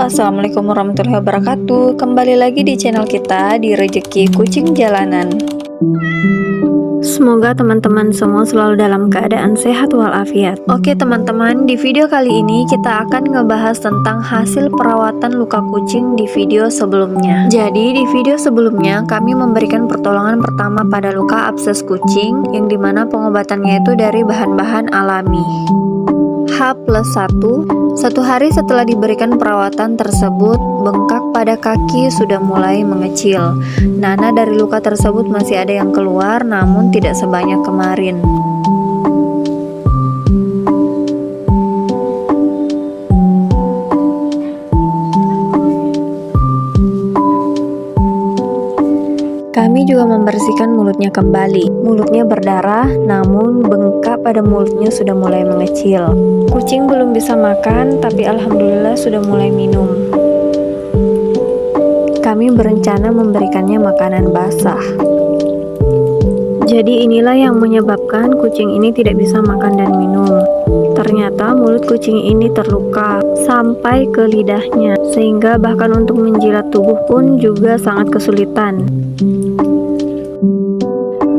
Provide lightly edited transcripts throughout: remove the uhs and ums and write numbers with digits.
Assalamualaikum warahmatullahi wabarakatuh. Kembali lagi di channel kita di Rezeki Kucing Jalanan. Semoga teman-teman semua selalu dalam keadaan sehat walafiat. Oke teman-teman, di video kali ini kita akan ngebahas tentang hasil perawatan luka kucing di video sebelumnya. Jadi di video sebelumnya kami memberikan pertolongan pertama pada luka abses kucing, yang dimana pengobatannya itu dari bahan-bahan alami. H+1, 1 hari setelah diberikan perawatan tersebut, bengkak pada kaki sudah mulai mengecil. Nanah dari luka tersebut masih ada yang keluar, namun tidak sebanyak kemarin. Kami juga membersihkan mulutnya kembali. Mulutnya berdarah, namun bengkak pada mulutnya sudah mulai mengecil. Kucing belum bisa makan, tapi alhamdulillah sudah mulai minum. Kami berencana memberikannya makanan basah. Jadi inilah yang menyebabkan kucing ini tidak bisa makan dan minum. Ternyata mulut kucing ini terluka sampai ke lidahnya, sehingga bahkan untuk menjilat tubuh pun juga sangat kesulitan.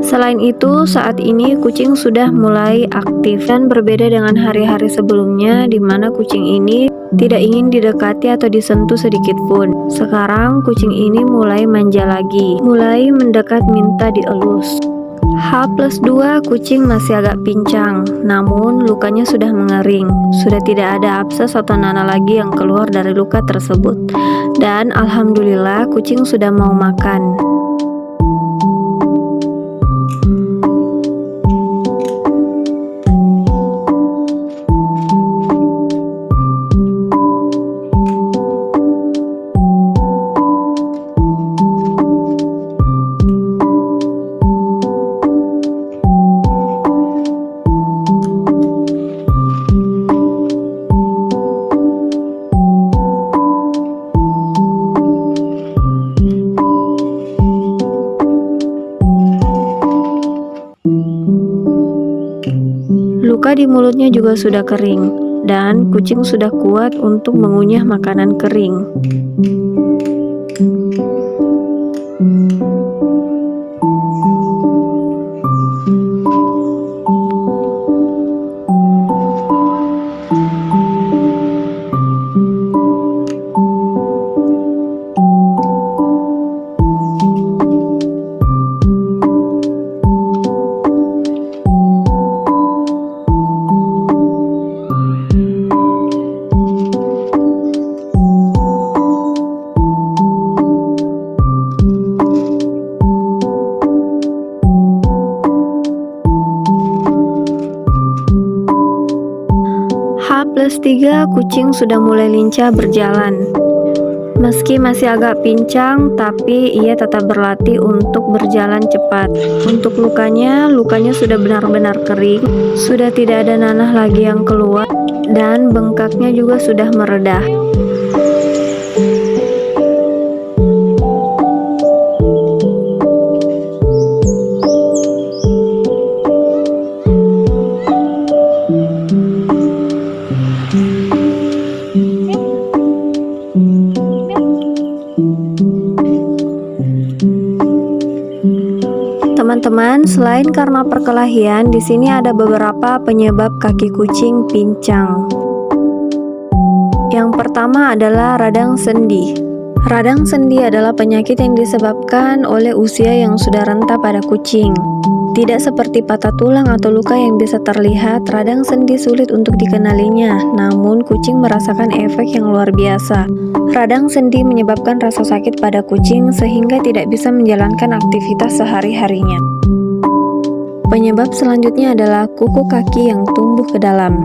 Selain itu, saat ini kucing sudah mulai aktif dan berbeda dengan hari-hari sebelumnya, di mana kucing ini tidak ingin didekati atau disentuh sedikit pun. Sekarang kucing ini mulai manja lagi, mulai mendekat minta dielus. H+2, kucing masih agak pincang, namun lukanya sudah mengering. Sudah tidak ada abses atau nanah lagi yang keluar dari luka tersebut. Dan alhamdulillah kucing sudah mau makan. Luka di mulutnya juga sudah kering, dan kucing sudah kuat untuk mengunyah makanan kering. H+3, kucing sudah mulai lincah berjalan. Meski masih agak pincang, tapi ia tetap berlatih untuk berjalan cepat. Untuk lukanya sudah benar-benar kering, sudah tidak ada nanah lagi yang keluar, dan bengkaknya juga sudah meredah. Teman-teman, selain karena perkelahian, di sini ada beberapa penyebab kaki kucing pincang. Yang pertama adalah radang sendi. Radang sendi adalah penyakit yang disebabkan oleh usia yang sudah renta pada kucing. Tidak seperti patah tulang atau luka yang bisa terlihat, radang sendi sulit untuk dikenalinya, namun kucing merasakan efek yang luar biasa. Radang sendi menyebabkan rasa sakit pada kucing sehingga tidak bisa menjalankan aktivitas sehari-harinya. Penyebab selanjutnya adalah kuku kaki yang tumbuh ke dalam.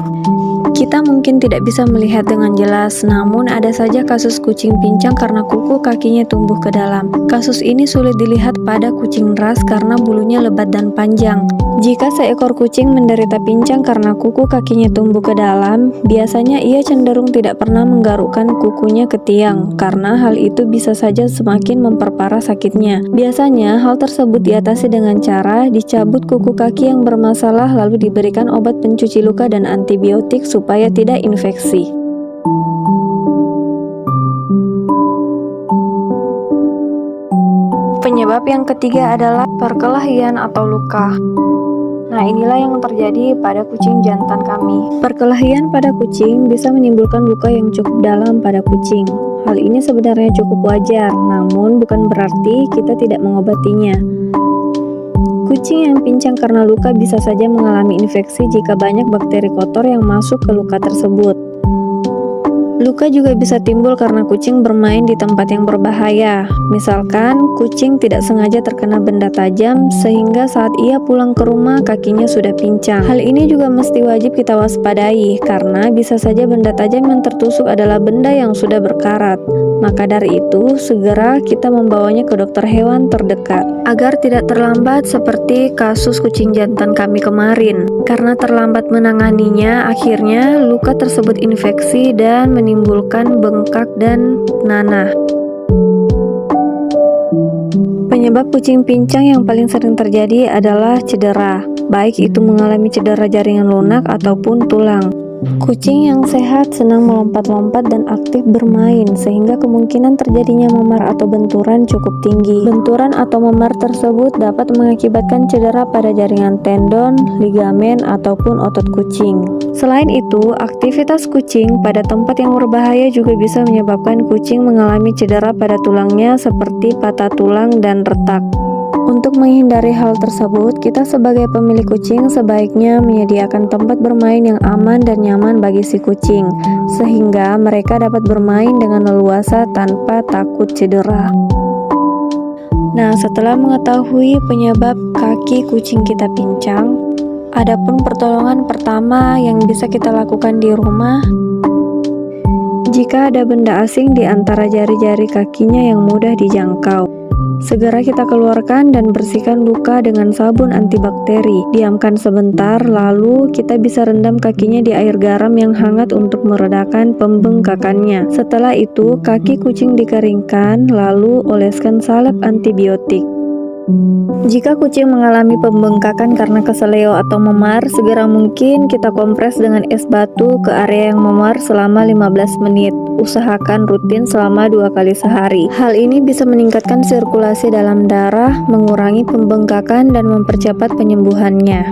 Kita mungkin tidak bisa melihat dengan jelas, namun ada saja kasus kucing pincang karena kuku kakinya tumbuh ke dalam. Kasus ini sulit dilihat pada kucing ras karena bulunya lebat dan panjang. Jika seekor kucing menderita pincang karena kuku kakinya tumbuh ke dalam, biasanya ia cenderung tidak pernah menggarukkan kukunya ke tiang, karena hal itu bisa saja semakin memperparah sakitnya. Biasanya hal tersebut diatasi dengan cara dicabut kuku kaki yang bermasalah lalu diberikan obat pencuci luka dan antibiotik supaya tidak infeksi. Penyebab yang ketiga adalah perkelahian atau luka. Nah, inilah yang terjadi pada kucing jantan kami. Perkelahian pada kucing bisa menimbulkan luka yang cukup dalam pada kucing. Hal ini sebenarnya cukup wajar, namun bukan berarti kita tidak mengobatinya. Kucing yang pincang karena luka bisa saja mengalami infeksi jika banyak bakteri kotor yang masuk ke luka tersebut. Luka juga bisa timbul karena kucing bermain di tempat yang berbahaya. Misalkan, kucing tidak sengaja terkena benda tajam sehingga saat ia pulang ke rumah kakinya sudah pincang. Hal ini juga mesti wajib kita waspadai karena bisa saja benda tajam yang tertusuk adalah benda yang sudah berkarat. Maka dari itu, segera kita membawanya ke dokter hewan terdekat agar tidak terlambat seperti kasus kucing jantan kami kemarin. Karena terlambat menanganinya, akhirnya luka tersebut infeksi dan menimbulkan bengkak dan nanah. Penyebab kucing pincang yang paling sering terjadi adalah cedera, baik itu mengalami cedera jaringan lunak ataupun tulang. Kucing yang sehat senang melompat-lompat dan aktif bermain, sehingga kemungkinan terjadinya memar atau benturan cukup tinggi. Benturan atau memar tersebut dapat mengakibatkan cedera pada jaringan tendon, ligamen, ataupun otot kucing. Selain itu, aktivitas kucing pada tempat yang berbahaya juga bisa menyebabkan kucing mengalami cedera pada tulangnya seperti patah tulang dan retak. Untuk menghindari hal tersebut, kita sebagai pemilik kucing sebaiknya menyediakan tempat bermain yang aman dan nyaman bagi si kucing, sehingga mereka dapat bermain dengan leluasa tanpa takut cedera. Nah, setelah mengetahui penyebab kaki kucing kita pincang, adapun pertolongan pertama yang bisa kita lakukan di rumah, jika ada benda asing di antara jari-jari kakinya yang mudah dijangkau, segera kita keluarkan dan bersihkan luka dengan sabun antibakteri. Diamkan sebentar, lalu kita bisa rendam kakinya di air garam yang hangat untuk meredakan pembengkakannya. Setelah itu, kaki kucing dikeringkan, lalu oleskan salep antibiotik. Jika kucing mengalami pembengkakan karena keseleo atau memar, segera mungkin kita kompres dengan es batu ke area yang memar selama 15 menit. Usahakan rutin selama 2 kali sehari. Hal ini bisa meningkatkan sirkulasi dalam darah, mengurangi pembengkakan, dan mempercepat penyembuhannya.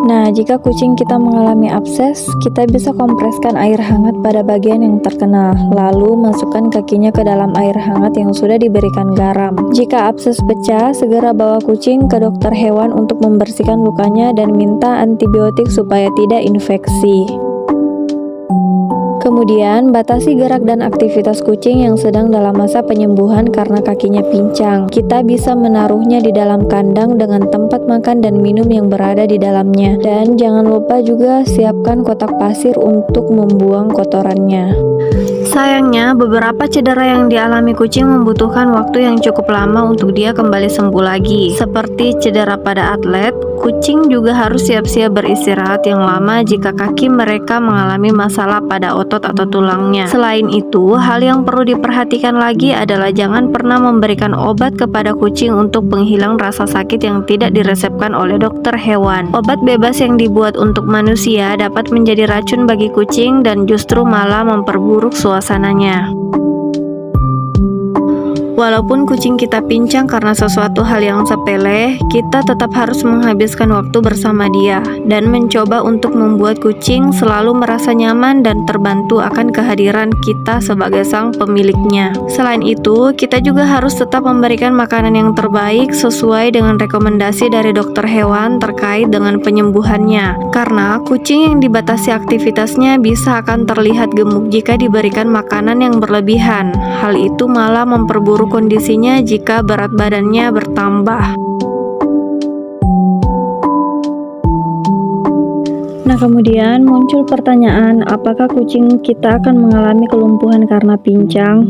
Nah, jika kucing kita mengalami abses, kita bisa kompreskan air hangat pada bagian yang terkena, lalu masukkan kakinya ke dalam air hangat yang sudah diberikan garam. Jika abses pecah, segera bawa kucing ke dokter hewan untuk membersihkan lukanya dan minta antibiotik supaya tidak infeksi. Kemudian, batasi gerak dan aktivitas kucing yang sedang dalam masa penyembuhan karena kakinya pincang. Kita bisa menaruhnya di dalam kandang dengan tempat makan dan minum yang berada di dalamnya. Dan jangan lupa juga siapkan kotak pasir untuk membuang kotorannya. Sayangnya, beberapa cedera yang dialami kucing membutuhkan waktu yang cukup lama untuk dia kembali sembuh lagi. Seperti cedera pada atlet, kucing juga harus siap-siap beristirahat yang lama jika kaki mereka mengalami masalah pada otot atau tulangnya. Selain itu, hal yang perlu diperhatikan lagi adalah jangan pernah memberikan obat kepada kucing untuk penghilang rasa sakit yang tidak diresepkan oleh dokter hewan. Obat bebas yang dibuat untuk manusia dapat menjadi racun bagi kucing dan justru malah memperburuk suasananya. Walaupun kucing kita pincang karena sesuatu hal yang sepele, kita tetap harus menghabiskan waktu bersama dia dan mencoba untuk membuat kucing selalu merasa nyaman dan terbantu akan kehadiran kita sebagai sang pemiliknya. Selain itu, kita juga harus tetap memberikan makanan yang terbaik sesuai dengan rekomendasi dari dokter hewan terkait dengan penyembuhannya. Karena kucing yang dibatasi aktivitasnya bisa akan terlihat gemuk jika diberikan makanan yang berlebihan. Hal itu malah memperburuk kondisinya jika berat badannya bertambah. Nah, kemudian muncul pertanyaan, apakah kucing kita akan mengalami kelumpuhan karena pincang?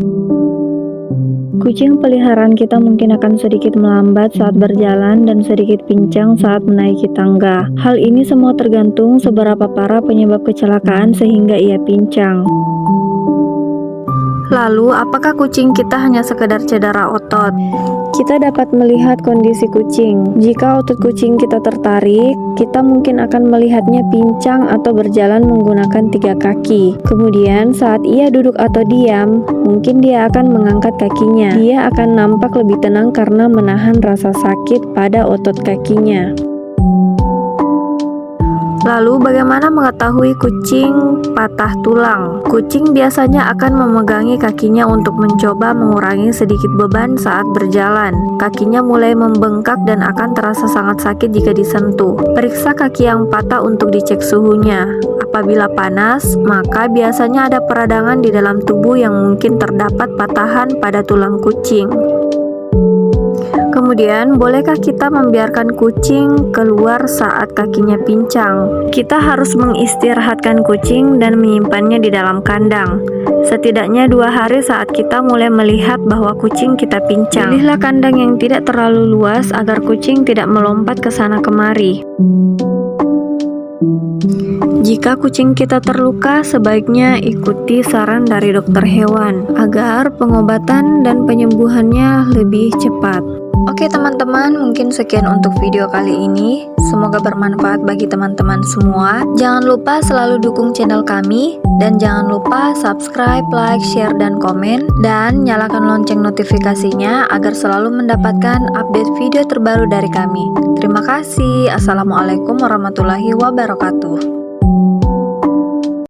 Kucing peliharaan kita mungkin akan sedikit melambat saat berjalan dan sedikit pincang saat menaiki tangga. Hal ini semua tergantung seberapa parah penyebab kecelakaan sehingga ia pincang. Lalu, apakah kucing kita hanya sekedar cedera otot? Kita dapat melihat kondisi kucing. Jika otot kucing kita tertarik, kita mungkin akan melihatnya pincang atau berjalan menggunakan 3 kaki. Kemudian, saat ia duduk atau diam, mungkin dia akan mengangkat kakinya. Dia akan nampak lebih tenang karena menahan rasa sakit pada otot kakinya. Lalu, bagaimana mengetahui kucing patah tulang? Kucing biasanya akan memegangi kakinya untuk mencoba mengurangi sedikit beban saat berjalan. Kakinya mulai membengkak dan akan terasa sangat sakit jika disentuh. Periksa kaki yang patah untuk dicek suhunya. Apabila panas, maka biasanya ada peradangan di dalam tubuh yang mungkin terdapat patahan pada tulang kucing. Kemudian, bolehkah kita membiarkan kucing keluar saat kakinya pincang? Kita harus mengistirahatkan kucing dan menyimpannya di dalam kandang. Setidaknya 2 hari saat kita mulai melihat bahwa kucing kita pincang. Pilihlah kandang yang tidak terlalu luas agar kucing tidak melompat ke sana kemari. Jika kucing kita terluka, sebaiknya ikuti saran dari dokter hewan agar pengobatan dan penyembuhannya lebih cepat. Oke teman-teman, mungkin sekian untuk video kali ini. Semoga bermanfaat bagi teman-teman semua. Jangan lupa selalu dukung channel kami. Dan jangan lupa subscribe, like, share, dan komen. Dan nyalakan lonceng notifikasinya agar selalu mendapatkan update video terbaru dari kami. Terima kasih. Assalamualaikum warahmatullahi wabarakatuh.